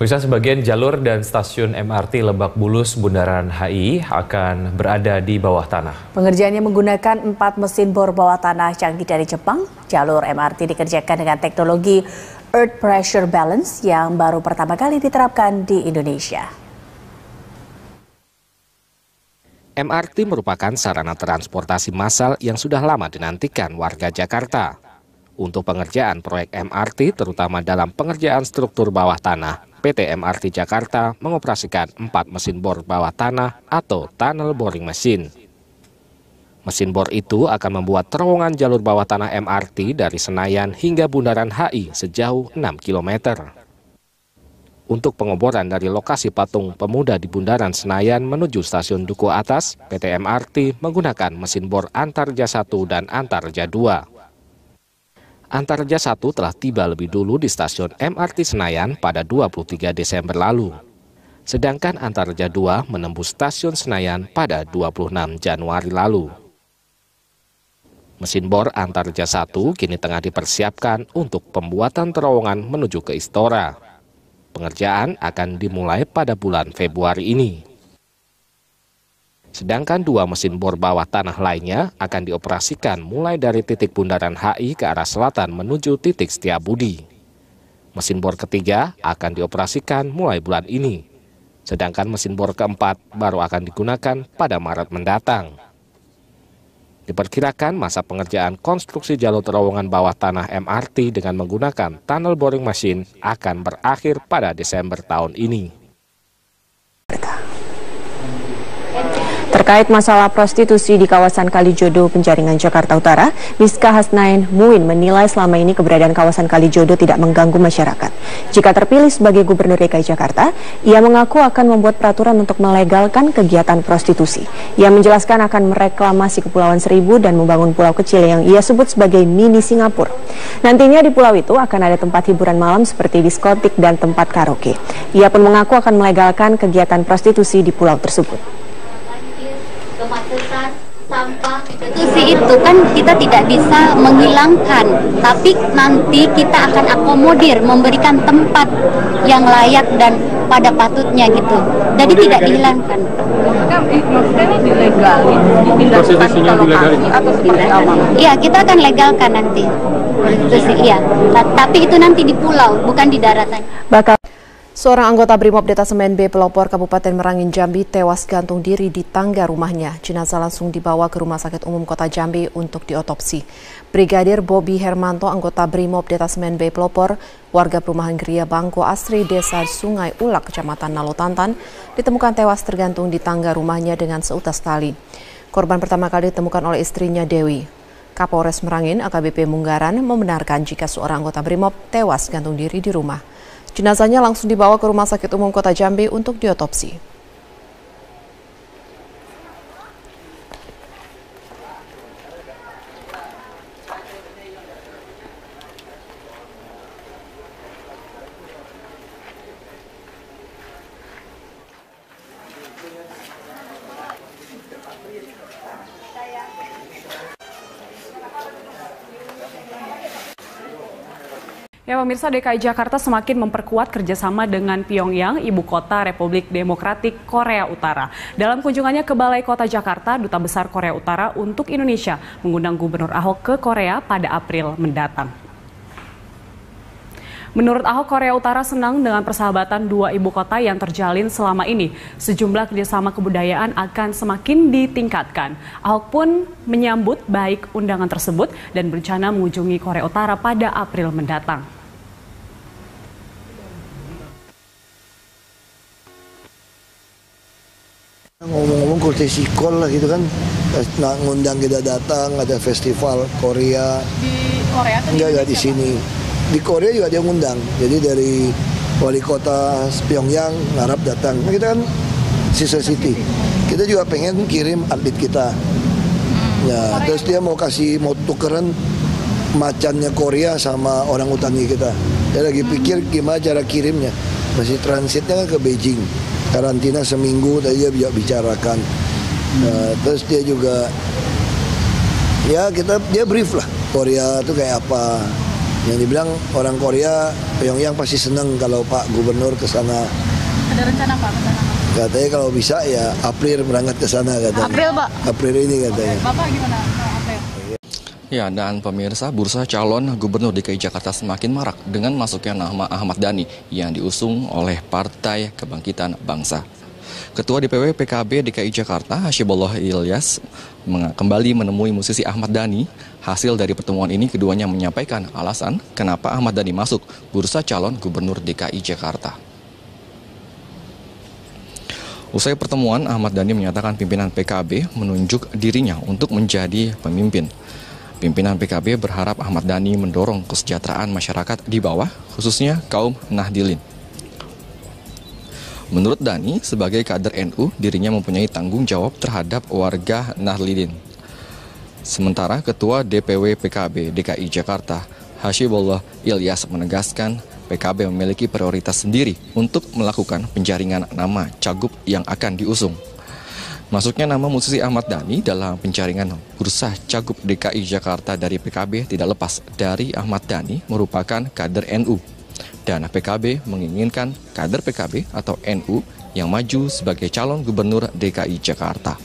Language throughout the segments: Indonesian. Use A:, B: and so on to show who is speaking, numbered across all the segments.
A: Bisa sebagian jalur dan stasiun MRT Lebak Bulus Bundaran HI akan berada di bawah tanah.
B: Pengerjaannya menggunakan 4 mesin bor bawah tanah canggih dari Jepang. Jalur MRT dikerjakan dengan teknologi Earth Pressure Balance yang baru pertama kali diterapkan di Indonesia.
C: MRT merupakan sarana transportasi massal yang sudah lama dinantikan warga Jakarta. Untuk pengerjaan proyek MRT, terutama dalam pengerjaan struktur bawah tanah, PT MRT Jakarta mengoperasikan 4 mesin bor bawah tanah atau tunnel boring machine. Mesin bor itu akan membuat terowongan jalur bawah tanah MRT dari Senayan hingga Bundaran HI sejauh 6 km. Untuk pengeboran dari lokasi patung pemuda di Bundaran Senayan menuju stasiun Duku Atas, PT MRT menggunakan mesin bor Antarja 1 dan Antarja 2. Antarja 1 telah tiba lebih dulu di stasiun MRT Senayan pada 23 Desember lalu. Sedangkan Antarja 2 menembus stasiun Senayan pada 26 Januari lalu. Mesin bor Antarja 1 kini tengah dipersiapkan untuk pembuatan terowongan menuju ke Istora. Pengerjaan akan dimulai pada bulan Februari ini. Sedangkan 2 mesin bor bawah tanah lainnya akan dioperasikan mulai dari titik Bundaran HI ke arah selatan menuju titik Setiabudi. Mesin bor ketiga akan dioperasikan mulai bulan ini. Sedangkan mesin bor keempat baru akan digunakan pada Maret mendatang. Diperkirakan masa pengerjaan konstruksi jalur terowongan bawah tanah MRT dengan menggunakan tunnel boring machine akan berakhir pada Desember tahun ini.
D: Terkait masalah prostitusi di kawasan Kalijodo, Penjaringan, Jakarta Utara, Miska Hasnain Muin menilai selama ini keberadaan kawasan Kalijodo tidak mengganggu masyarakat. Jika terpilih sebagai Gubernur DKI Jakarta, ia mengaku akan membuat peraturan untuk melegalkan kegiatan prostitusi. Ia menjelaskan akan mereklamasi Kepulauan Seribu dan membangun pulau kecil yang ia sebut sebagai mini Singapura. Nantinya di pulau itu akan ada tempat hiburan malam seperti diskotik dan tempat karaoke. Ia pun mengaku akan melegalkan kegiatan prostitusi di pulau tersebut.
E: Kemacetan, sampah, prostitusi itu kan kita tidak bisa menghilangkan, tapi nanti kita akan akomodir, memberikan tempat yang layak dan pada patutnya gitu. Jadi tidak dihilangkan.
F: Maksudnya ini dilegalin, dipindahkan ke lokasi atau seperti apa?
E: Iya, kita akan legalkan nanti prostitusi, iya. Tapi itu nanti di pulau, bukan di daratan.
D: Seorang anggota Brimob Detasemen B Pelopor Kabupaten Merangin, Jambi tewas gantung diri di tangga rumahnya. Jenazah langsung dibawa ke Rumah Sakit Umum Kota Jambi untuk diotopsi. Brigadir Bobi Hermanto, anggota Brimob Detasemen B Pelopor, warga perumahan Geria Bangko Asri, Desa Sungai Ulak, Kecamatan Nalotantan, ditemukan tewas tergantung di tangga rumahnya dengan seutas tali. Korban pertama kali ditemukan oleh istrinya Dewi. Kapolres Merangin, AKBP Munggaran, membenarkan jika seorang anggota Brimob tewas gantung diri di rumah. Jenazahnya langsung dibawa ke Rumah Sakit Umum Kota Jambi untuk diotopsi.
G: Ya, pemirsa, DKI Jakarta semakin memperkuat kerjasama dengan Pyongyang, ibu kota Republik Demokratik Korea Utara. Dalam kunjungannya ke Balai Kota Jakarta, Duta Besar Korea Utara untuk Indonesia mengundang Gubernur Ahok ke Korea pada April mendatang. Menurut Ahok, Korea Utara senang dengan persahabatan dua ibu kota yang terjalin selama ini. Sejumlah kerjasama kebudayaan akan semakin ditingkatkan. Ahok pun menyambut baik undangan tersebut dan berencana mengunjungi Korea Utara pada April mendatang.
H: Ngomong-ngomong kurtesi call lah gitu kan, ngundang kita datang, ada festival Korea.
F: Di Korea atau
H: enggak di sini. Di Korea juga dia ngundang, jadi dari wali kota Pyongyang ngarap datang. Kita kan Sister City, kita juga pengen kirim atlet kita. Ya, terus dia mau tukeran macannya Korea sama orang utangi kita. Dia lagi pikir gimana cara kirimnya. Masih transitnya kan ke Beijing. Karantina seminggu tadi dia bicarakan. Terus dia juga dia brief lah Korea itu kayak apa. Yang dibilang orang Korea, Pyongyang pasti senang kalau Pak Gubernur ke sana.
F: Ada rencana Pak ke sana?
H: Katanya kalau bisa ya April berangkat ke sana katanya.
F: April, Pak?
H: April ini katanya.
F: Bapak gimana April?
I: Ya, dan pemirsa, bursa calon gubernur DKI Jakarta semakin marak dengan masuknya nama Ahmad Dhani yang diusung oleh Partai Kebangkitan Bangsa. Ketua DPW PKB DKI Jakarta, Hasibullah Ilyas, kembali menemui musisi Ahmad Dhani. Hasil dari pertemuan ini, keduanya menyampaikan alasan kenapa Ahmad Dhani masuk bursa calon gubernur DKI Jakarta. Usai pertemuan, Ahmad Dhani menyatakan pimpinan PKB menunjuk dirinya untuk menjadi pemimpin. Pimpinan PKB berharap Ahmad Dhani mendorong kesejahteraan masyarakat di bawah, khususnya kaum Nahdilin. Menurut Dhani, sebagai kader NU, dirinya mempunyai tanggung jawab terhadap warga Nahdilin. Sementara Ketua DPW PKB DKI Jakarta, Hasibullah Ilyas, menegaskan PKB memiliki prioritas sendiri untuk melakukan penjaringan nama cagup yang akan diusung. Masuknya nama musisi Ahmad Dhani dalam penjaringan bursa cagup DKI Jakarta dari PKB tidak lepas dari Ahmad Dhani merupakan kader NU. Dan PKB menginginkan kader PKB atau NU yang maju sebagai calon gubernur DKI Jakarta.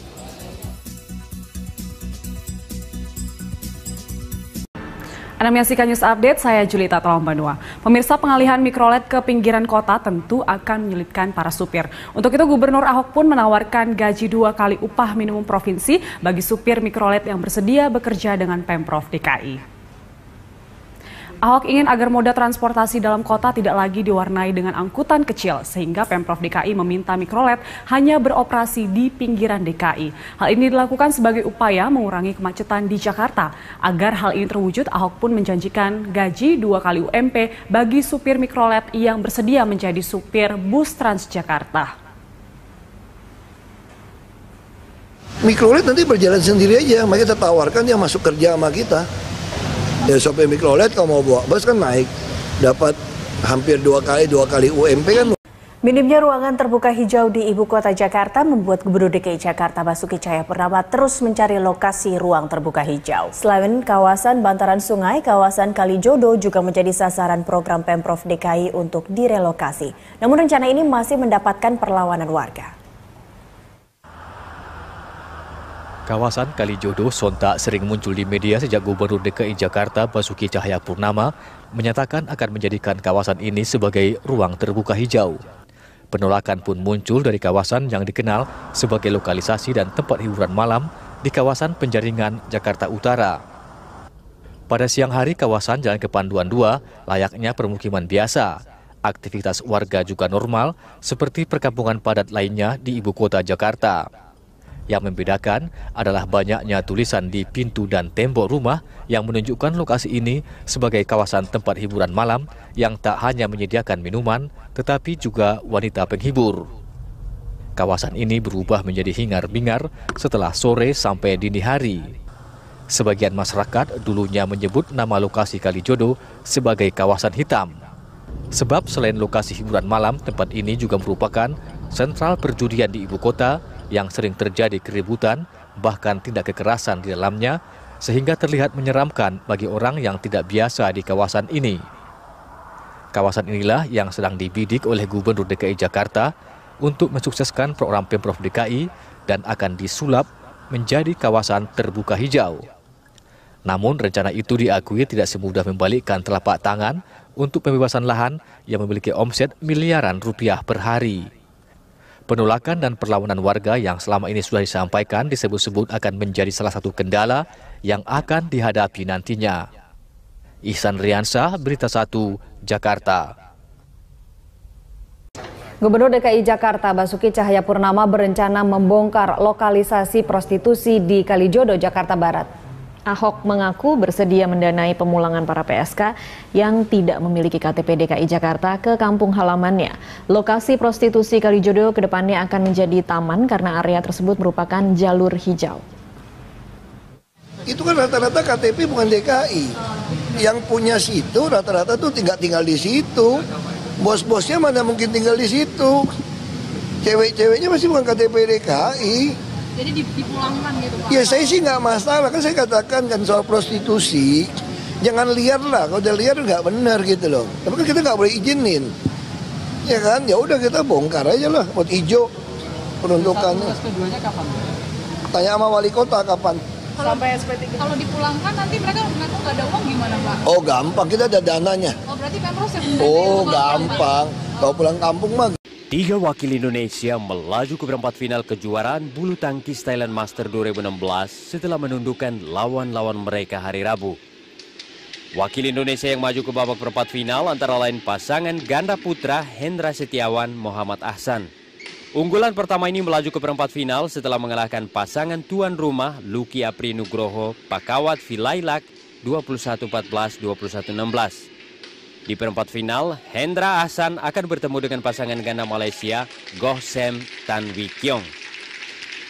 G: Anda menyaksikan News Update, saya Julita Tolombanua. Pemirsa, pengalihan mikrolet ke pinggiran kota tentu akan menyulitkan para supir. Untuk itu, Gubernur Ahok pun menawarkan gaji 2 kali upah minimum provinsi bagi supir mikrolet yang bersedia bekerja dengan Pemprov DKI. Ahok ingin agar moda transportasi dalam kota tidak lagi diwarnai dengan angkutan kecil, sehingga Pemprov DKI meminta mikrolet hanya beroperasi di pinggiran DKI. Hal ini dilakukan sebagai upaya mengurangi kemacetan di Jakarta. Agar hal ini terwujud, Ahok pun menjanjikan gaji 2 kali UMP bagi supir mikrolet yang bersedia menjadi supir bus Transjakarta.
H: Mikrolet nanti berjalan sendiri aja, makanya kita tawarkan dia masuk kerja sama kita. Ya sopir mikrolet kalau mau bawa bus kan naik, dapat hampir 2 kali UMP kan.
B: Minimnya ruangan terbuka hijau di ibu kota Jakarta membuat Gubernur DKI Jakarta Basuki Cahayapurnama terus mencari lokasi ruang terbuka hijau. Selain kawasan bantaran sungai, kawasan Kalijodo juga menjadi sasaran program Pemprov DKI untuk direlokasi. Namun rencana ini masih mendapatkan perlawanan warga.
J: Kawasan Kalijodo sontak sering muncul di media sejak Gubernur DKI Jakarta Basuki Cahayapurnama menyatakan akan menjadikan kawasan ini sebagai ruang terbuka hijau. Penolakan pun muncul dari kawasan yang dikenal sebagai lokalisasi dan tempat hiburan malam di kawasan Penjaringan, Jakarta Utara. Pada siang hari, kawasan Jalan Kepanduan 2 layaknya permukiman biasa. Aktivitas warga juga normal seperti perkampungan padat lainnya di ibu kota Jakarta. Yang membedakan adalah banyaknya tulisan di pintu dan tembok rumah yang menunjukkan lokasi ini sebagai kawasan tempat hiburan malam yang tak hanya menyediakan minuman, tetapi juga wanita penghibur. Kawasan ini berubah menjadi hingar-bingar setelah sore sampai dini hari. Sebagian masyarakat dulunya menyebut nama lokasi Kalijodo sebagai kawasan hitam. Sebab selain lokasi hiburan malam, tempat ini juga merupakan sentral perjudian di ibu kota yang sering terjadi keributan, bahkan tindak kekerasan di dalamnya, sehingga terlihat menyeramkan bagi orang yang tidak biasa di kawasan ini. Kawasan inilah yang sedang dibidik oleh Gubernur DKI Jakarta untuk mensukseskan program Pemprov DKI dan akan disulap menjadi kawasan terbuka hijau. Namun rencana itu diakui tidak semudah membalikkan telapak tangan untuk pembebasan lahan yang memiliki omset miliaran rupiah per hari. Penolakan dan perlawanan warga yang selama ini sudah disampaikan disebut-sebut akan menjadi salah satu kendala yang akan dihadapi nantinya. Ihsan Riansah, Berita 1, Jakarta.
K: Gubernur DKI Jakarta Basuki Cahayapurnama berencana membongkar lokalisasi prostitusi di Kalijodo, Jakarta Barat. Ahok mengaku bersedia mendanai pemulangan para PSK yang tidak memiliki KTP DKI Jakarta ke kampung halamannya. Lokasi prostitusi Kalijodo kedepannya akan menjadi taman karena area tersebut merupakan jalur hijau.
H: Itu kan rata-rata KTP bukan DKI. Yang punya situ rata-rata tuh tinggal di situ. Bos-bosnya mana mungkin tinggal di situ. Cewek-ceweknya masih bukan KTP DKI.
F: Jadi dipulangkan gitu Pak?
H: Ya saya sih nggak masalah, kan saya katakan kan soal prostitusi. jangan liar lah. Kalau udah liar nggak benar gitu loh. Tapi kan kita nggak boleh izinin, ya kan? Ya udah kita bongkar aja lah buat hijau peruntukannya.
F: Keduanya kapan?
H: Tanya sama wali kota kapan.
F: Sampai SP3. Kalau dipulangkan nanti mereka mengaku nggak ada uang gimana Pak?
H: Oh gampang, kita ada dananya.
F: Oh berarti Pemprov yang
H: Oh gampang, kalau pulang kampung mah.
L: 3 wakil Indonesia melaju ke perempat final kejuaraan bulu tangkis Thailand Master 2016 setelah menundukkan lawan-lawan mereka hari Rabu. Wakil Indonesia yang maju ke babak perempat final antara lain pasangan ganda putra Hendra Setiawan Muhammad Ahsan. Unggulan pertama ini melaju ke perempat final setelah mengalahkan pasangan tuan rumah Luki Apri Nugroho Pakawat Vilailak 21-14, 21-16. Di perempat final, Hendra Ahsan akan bertemu dengan pasangan ganda Malaysia Goh Sem Tan Wee Kiong.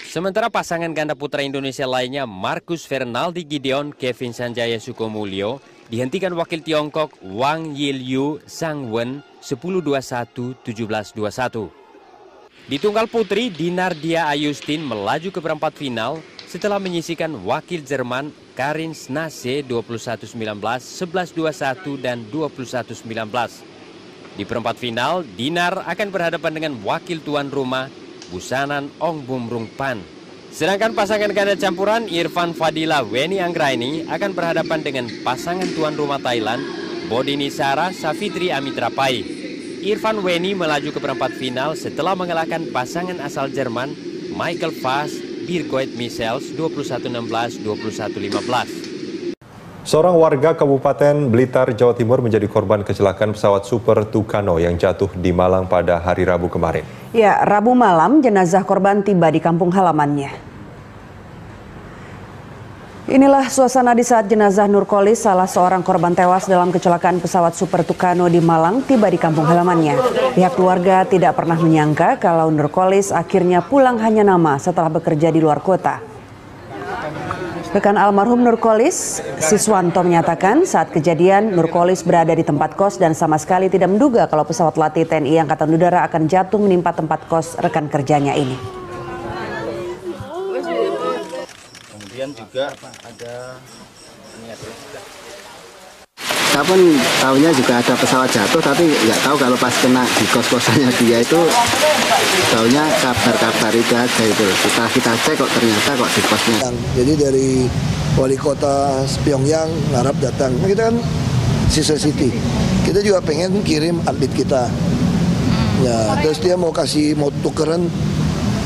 L: Sementara pasangan ganda putra Indonesia lainnya Marcus Fernaldi Gideon Kevin Sanjaya Sukomulyo dihentikan wakil Tiongkok Wang Yilyu Sang Wen 10-21, 17-21. Di tunggal putri, Dinar Dia Ayustin melaju ke perempat final setelah menyisihkan wakil Jerman Karin Snase 21-19, 11-21 dan 21-19. Di perempat final, Dinar akan berhadapan dengan wakil tuan rumah Busanan Ong Bumrung Pan. Sedangkan pasangan ganda campuran Irfan Fadila Weni Anggraini akan berhadapan dengan pasangan tuan rumah Thailand Bodini Sara Safitri Amitra Pai. Irfan Weni melaju ke perempat final setelah mengalahkan pasangan asal Jerman Michael Fass Birgoit Michels 21-16, 21-15.
M: Seorang warga Kabupaten Blitar, Jawa Timur menjadi korban kecelakaan pesawat Super Tucano yang jatuh di Malang pada hari Rabu kemarin.
N: Ya, Rabu malam jenazah korban tiba di kampung halamannya. Inilah suasana di saat jenazah Nurkolis, salah seorang korban tewas dalam kecelakaan pesawat Super Tucano di Malang, tiba di kampung halamannya. Pihak keluarga tidak pernah menyangka kalau Nurkolis akhirnya pulang hanya nama setelah bekerja di luar kota. Rekan almarhum Nurkolis, Siswanto, menyatakan saat kejadian Nurkolis berada di tempat kos dan sama sekali tidak menduga kalau pesawat latih TNI Angkatan Udara akan jatuh menimpa tempat kos rekan kerjanya ini.
O: Kemudian juga ada saya pun tahunya juga ada pesawat jatuh, tapi nggak tahu kalau pas kena di kos-kosannya dia itu tahunya kabar-kabar itu aja itu. Setelah kita cek kok ternyata kok di kosnya.
H: Jadi dari wali kota Pyongyang ngarap datang. Nah, kita kan Sister City. Kita juga pengen kirim atlet kita. Ya, terus dia mau tukeran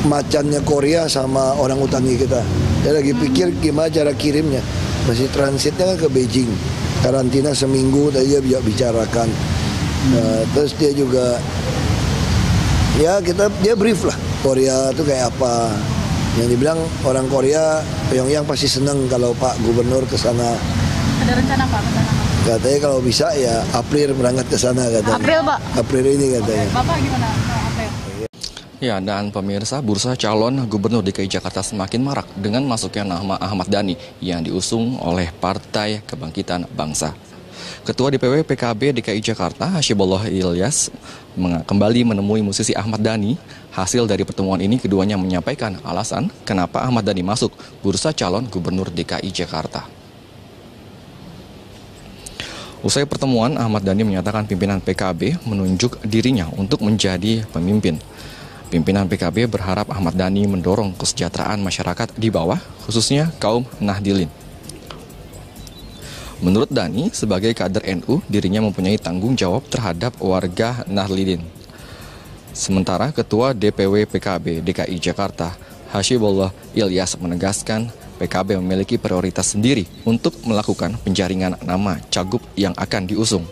H: macannya Korea sama orang utangi kita. Dia lagi pikir gimana cara kirimnya. Masih transitnya kan ke Beijing. Karantina seminggu tadi dia bicarakan. Terus dia juga dia brief lah Korea itu kayak apa. Yang dibilang orang Korea Pyongyang pasti senang kalau Pak Gubernur ke sana.
F: Ada rencana Pak ke sana?
H: Katanya kalau bisa ya April berangkat ke sana katanya.
F: April Pak?
H: April ini katanya.
F: Bapak gimana April?
I: Ya, dan pemirsa, bursa calon gubernur DKI Jakarta semakin marak dengan masuknya nama Ahmad Dhani yang diusung oleh Partai Kebangkitan Bangsa. Ketua DPW PKB DKI Jakarta, Hasibullah Ilyas, kembali menemui musisi Ahmad Dhani. Hasil dari pertemuan ini, keduanya menyampaikan alasan kenapa Ahmad Dhani masuk bursa calon gubernur DKI Jakarta. Usai pertemuan, Ahmad Dhani menyatakan pimpinan PKB menunjuk dirinya untuk menjadi pemimpin. Pimpinan PKB berharap Ahmad Dhani mendorong kesejahteraan masyarakat di bawah, khususnya kaum Nahdilin. Menurut Dhani, sebagai kader NU, dirinya mempunyai tanggung jawab terhadap warga Nahdilin. Sementara Ketua DPW PKB DKI Jakarta, Hasibullah Ilyas, menegaskan PKB memiliki prioritas sendiri untuk melakukan penjaringan nama cagup yang akan diusung.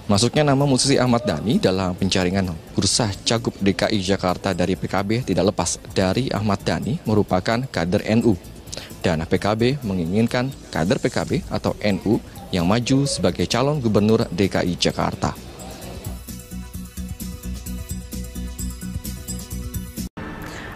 I: Masuknya nama musisi Ahmad Dhani dalam penjaringan bursa cagup DKI Jakarta dari PKB tidak lepas dari Ahmad Dhani merupakan kader NU. Dan PKB menginginkan kader PKB atau NU yang maju sebagai calon gubernur DKI Jakarta.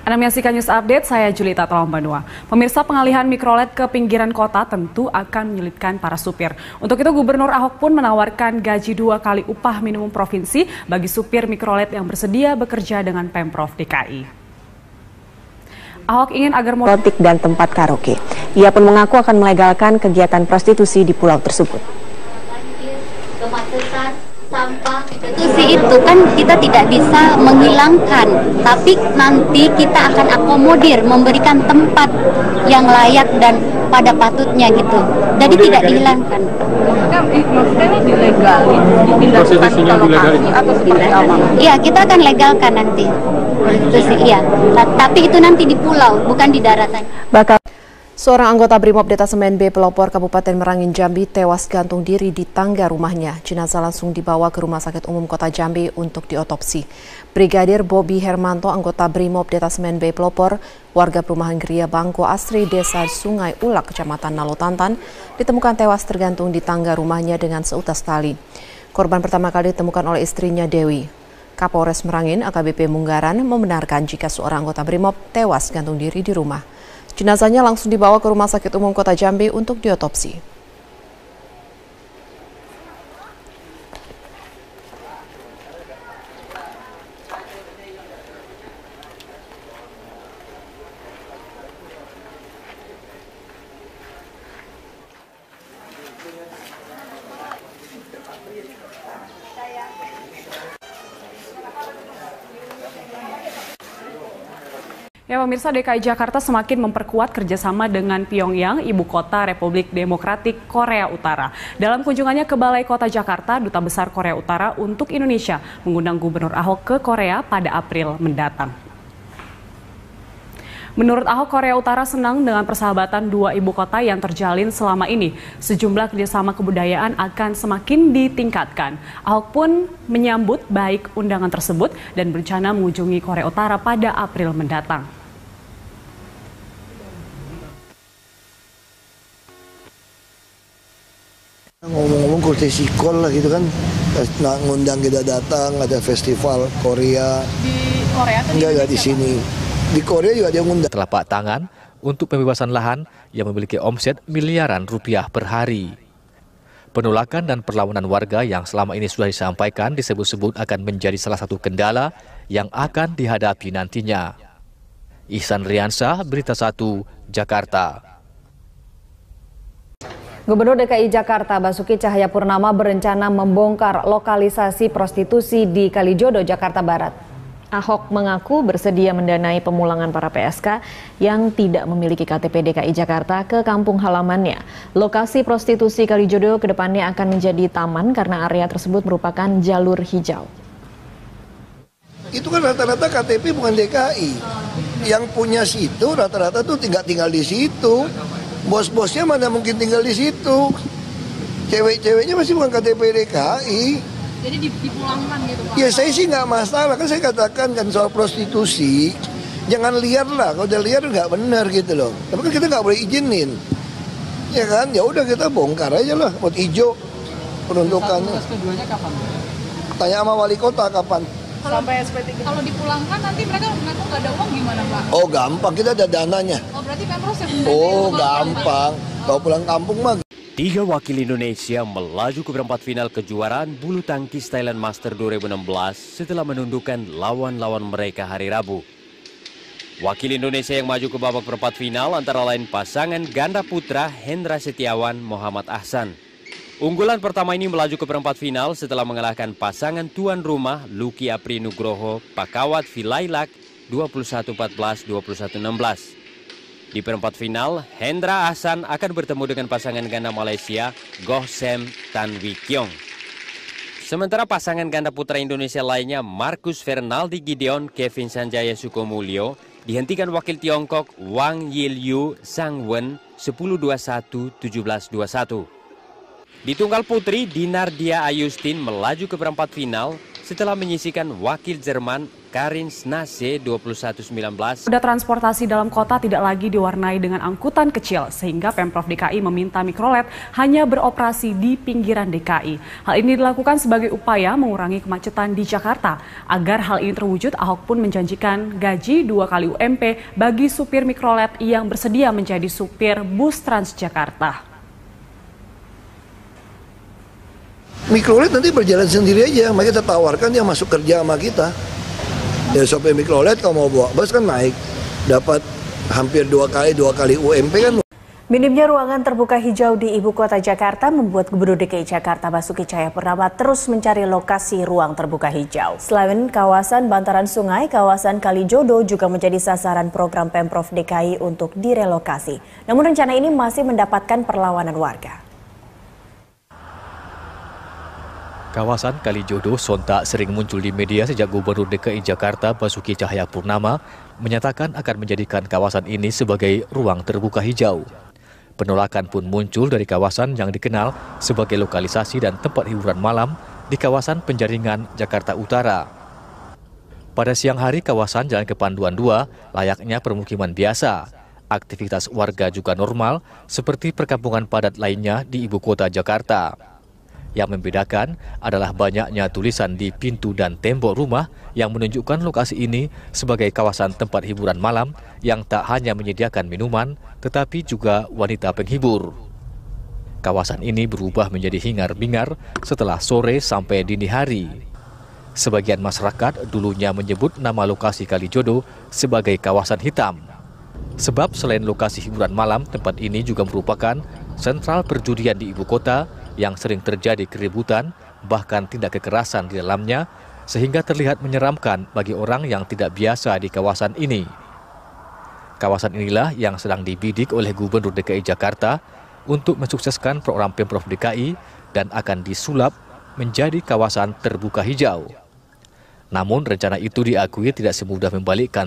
G: Anda menyaksikan News Update, saya Julita Tolombanua. Pemirsa, pengalihan mikrolet ke pinggiran kota tentu akan menyulitkan para supir. Untuk itu, Gubernur Ahok pun menawarkan gaji 2 kali upah minimum provinsi bagi supir mikrolet yang bersedia bekerja dengan Pemprov DKI. Ahok ingin agar
N: diskotik dan tempat karaoke.
P: Ia pun mengaku akan melegalkan kegiatan prostitusi di pulau tersebut.
E: Sampah prostitusi itu kan kita tidak bisa menghilangkan, tapi nanti kita akan akomodir, memberikan tempat yang layak dan pada patutnya gitu. Jadi tidak dihilangkan.
F: Maksudnya ini dilegalin, dipindahkan ke lokasi atau seperti apa?
E: Iya, kita akan legalkan nanti prostitusi, iya. Tapi itu nanti di pulau, bukan di daratan.
D: Seorang anggota Brimob Detasemen B Pelopor Kabupaten Merangin Jambi tewas gantung diri di tangga rumahnya. Jenazah langsung dibawa ke Rumah Sakit Umum Kota Jambi untuk diotopsi. Brigadir Bobi Hermanto, anggota Brimob Detasemen B Pelopor, warga perumahan Gria Bangko Asri, Desa Sungai Ulak, Kecamatan Nalotantan, ditemukan tewas tergantung di tangga rumahnya dengan seutas tali. Korban pertama kali ditemukan oleh istrinya Dewi. Kapolres Merangin AKBP Munggaran membenarkan jika seorang anggota Brimob tewas gantung diri di rumah. Jenazahnya langsung dibawa ke Rumah Sakit Umum Kota Jambi untuk diotopsi.
G: Ya, pemirsa, DKI Jakarta semakin memperkuat kerjasama dengan Pyongyang, ibu kota Republik Demokratik Korea Utara. Dalam kunjungannya ke Balai Kota Jakarta, Duta Besar Korea Utara untuk Indonesia mengundang Gubernur Ahok ke Korea pada April mendatang. Menurut Ahok, Korea Utara senang dengan persahabatan dua ibu kota yang terjalin selama ini. Sejumlah kerjasama kebudayaan akan semakin ditingkatkan. Ahok pun menyambut baik undangan tersebut dan berencana mengunjungi Korea Utara pada April mendatang.
H: Ngomong-ngomong courtesy call lah gitu kan, ngundang kita datang, ada festival Korea.
F: Di Korea atau
H: enggak di sini. Di Korea juga ada yang ngundang.
J: Telapak tangan untuk pembebasan lahan yang memiliki omset miliaran rupiah per hari. Penolakan dan perlawanan warga yang selama ini sudah disampaikan disebut-sebut akan menjadi salah satu kendala yang akan dihadapi nantinya. Ihsan Riansah, Berita 1, Jakarta.
K: Gubernur DKI Jakarta Basuki Cahayapurnama berencana membongkar lokalisasi prostitusi di Kalijodo, Jakarta Barat. Ahok mengaku bersedia mendanai pemulangan para PSK yang tidak memiliki KTP DKI Jakarta ke kampung halamannya. Lokasi prostitusi Kalijodo kedepannya akan menjadi taman karena area tersebut merupakan jalur hijau.
H: Itu kan rata-rata KTP bukan DKI. Yang punya situ rata-rata tuh tinggal di situ. Bos-bosnya mana mungkin tinggal di situ. Cewek-ceweknya masih bukan KTP DKI.
F: Jadi dipulangkan gitu Pak?
H: Ya saya sih nggak masalah, kan saya katakan kan soal prostitusi, jangan liar lah, kalau udah liar nggak benar gitu loh. Tapi kan kita nggak boleh izinin, ya kan? Ya udah kita bongkar aja lah, buat hijau peruntukannya.
F: Keduanya kapan?
H: Tanya sama wali kota kapan.
F: Sampai SP3. Kalau dipulangkan nanti mereka mengaku nggak ada uang gimana Pak?
H: Oh gampang, kita ada dananya.
F: Oh berarti Pemprov yang
H: Oh gampang, kalau pulang kampung mah.
L: 3 wakil Indonesia melaju ke perempat final kejuaraan bulu tangkis Thailand Master 2016 setelah menundukkan lawan-lawan mereka hari Rabu. Wakil Indonesia yang maju ke babak perempat final antara lain pasangan ganda putra Hendra Setiawan Muhammad Ahsan. Unggulan pertama ini melaju ke perempat final setelah mengalahkan pasangan tuan rumah Luki Apri Nugroho Pakawat Vilailak 21-14, 21-16. Di perempat final, Hendra Ahsan akan bertemu dengan pasangan ganda Malaysia, Goh Sem Tan Wee Kiong. Sementara pasangan ganda putra Indonesia lainnya, Marcus Fernaldi Gideon, Kevin Sanjaya Sukomulyo, dihentikan wakil Tiongkok Wang Yilyu Sang Wen 10-21, 17-21. Di tunggal putri, Dinar Dia Ayustin melaju ke perempat final setelah menyisihkan wakil Jerman Karin Snase 21-19.
G: Moda transportasi dalam kota tidak lagi diwarnai dengan angkutan kecil, sehingga Pemprov DKI meminta mikrolet hanya beroperasi di pinggiran DKI. Hal ini dilakukan sebagai upaya mengurangi kemacetan di Jakarta. Agar hal ini terwujud, Ahok pun menjanjikan gaji 2 kali UMP bagi supir mikrolet yang bersedia menjadi supir bus Transjakarta.
H: Mikrolet nanti berjalan sendiri aja, makanya kita tawarkan dia masuk kerja sama kita. Ya sopir mikrolet kalau mau bawa bus kan naik, dapat hampir 2 kali UMP kan.
B: Minimnya ruangan terbuka hijau di ibu kota Jakarta membuat Gubernur DKI Jakarta Basuki Cahayapurnama terus mencari lokasi ruang terbuka hijau. Selain kawasan bantaran sungai, kawasan Kalijodo juga menjadi sasaran program Pemprov DKI untuk direlokasi. Namun rencana ini masih mendapatkan perlawanan warga.
J: Kawasan Kalijodo sontak sering muncul di media sejak Gubernur DKI Jakarta Basuki Cahayapurnama menyatakan akan menjadikan kawasan ini sebagai ruang terbuka hijau. Penolakan pun muncul dari kawasan yang dikenal sebagai lokalisasi dan tempat hiburan malam di kawasan Penjaringan, Jakarta Utara. Pada siang hari, kawasan Jalan Kepanduan 2 layaknya permukiman biasa. Aktivitas warga juga normal seperti perkampungan padat lainnya di ibu kota Jakarta. Yang membedakan adalah banyaknya tulisan di pintu dan tembok rumah yang menunjukkan lokasi ini sebagai kawasan tempat hiburan malam yang tak hanya menyediakan minuman, tetapi juga wanita penghibur. Kawasan ini berubah menjadi hingar-bingar setelah sore sampai dini hari. Sebagian masyarakat dulunya menyebut nama lokasi Kalijodo sebagai kawasan hitam. Sebab selain lokasi hiburan malam, tempat ini juga merupakan sentral perjudian di ibu kota yang sering terjadi keributan, bahkan tindak kekerasan di dalamnya, sehingga terlihat menyeramkan bagi orang yang tidak biasa di kawasan ini. Kawasan inilah yang sedang dibidik oleh Gubernur DKI Jakarta untuk mensukseskan program Pemprov DKI dan akan disulap menjadi kawasan terbuka hijau. Namun rencana itu diakui tidak semudah membalikkan.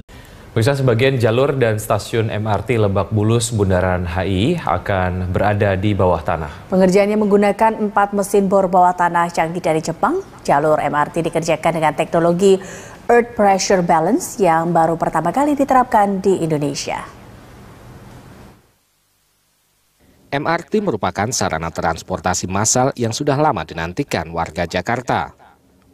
A: Bisa sebagian jalur dan stasiun MRT Lebak Bulus Bundaran HI akan berada di bawah tanah.
B: Pengerjaannya menggunakan 4 mesin bor bawah tanah canggih dari Jepang. Jalur MRT dikerjakan dengan teknologi Earth Pressure Balance yang baru pertama kali diterapkan di Indonesia.
C: MRT merupakan sarana transportasi massal yang sudah lama dinantikan warga Jakarta.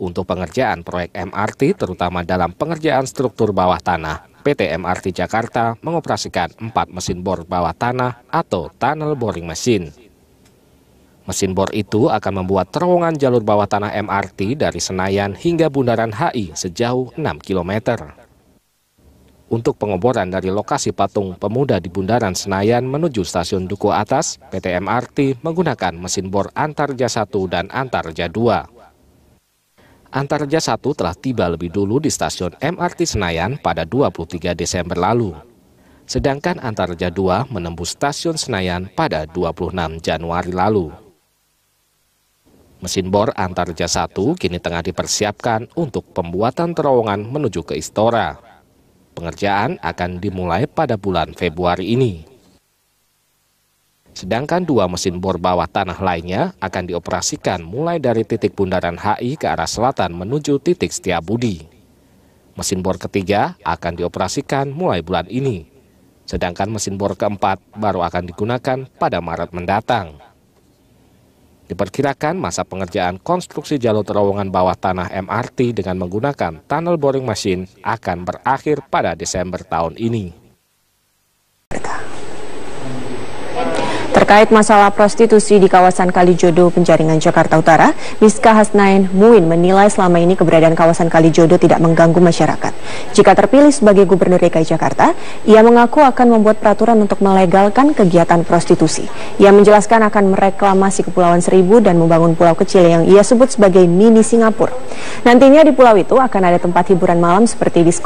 C: Untuk pengerjaan proyek MRT, terutama dalam pengerjaan struktur bawah tanah, PT MRT Jakarta mengoperasikan 4 mesin bor bawah tanah atau tunnel boring machine. Mesin bor itu akan membuat terowongan jalur bawah tanah MRT dari Senayan hingga Bundaran HI sejauh 6 km. Untuk pengoboran dari lokasi patung pemuda di Bundaran Senayan menuju stasiun Duku Atas, PT MRT menggunakan mesin bor Antarja 1 dan Antarja 2. Antarja 1 telah tiba lebih dulu di stasiun MRT Senayan pada 23 Desember lalu. Sedangkan Antarja 2 menembus stasiun Senayan pada 26 Januari lalu. Mesin bor Antarja 1 kini tengah dipersiapkan untuk pembuatan terowongan menuju ke Istora. Pengerjaan akan dimulai pada bulan Februari ini. Sedangkan 2 mesin bor bawah tanah lainnya akan dioperasikan mulai dari titik Bundaran HI ke arah selatan menuju titik Setiabudi. Mesin bor ketiga akan dioperasikan mulai bulan ini. Sedangkan mesin bor keempat baru akan digunakan pada Maret mendatang. Diperkirakan masa pengerjaan konstruksi jalur terowongan bawah tanah MRT dengan menggunakan tunnel boring machine akan berakhir pada Desember tahun ini.
P: Terkait masalah prostitusi di kawasan Kalijodo, Penjaringan, Jakarta Utara, Miska Hasnain Muin menilai selama ini keberadaan kawasan Kalijodo tidak mengganggu masyarakat. Jika terpilih sebagai Gubernur DKI Jakarta, ia mengaku akan membuat peraturan untuk melegalkan kegiatan prostitusi. Ia menjelaskan akan mereklamasi Kepulauan Seribu dan membangun pulau kecil yang ia sebut sebagai mini Singapura. Nantinya di pulau itu akan ada tempat hiburan malam seperti disko.